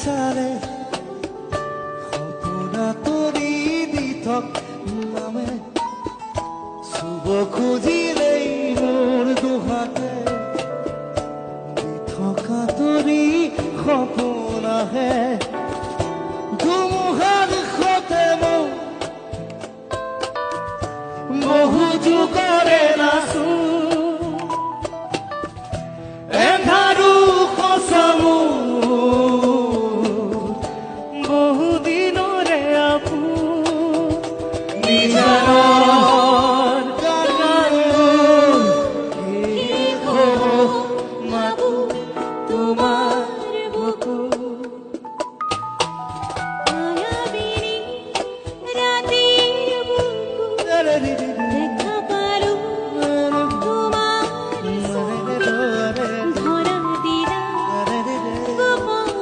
চালে সপোনা তৰি দি থক নামে চুব খুজিলেই মোৰ দুহাতে দি থকা তৰি সপোন আহে ধুমুহাৰ সতে মোক বহু যুগৰে নাচো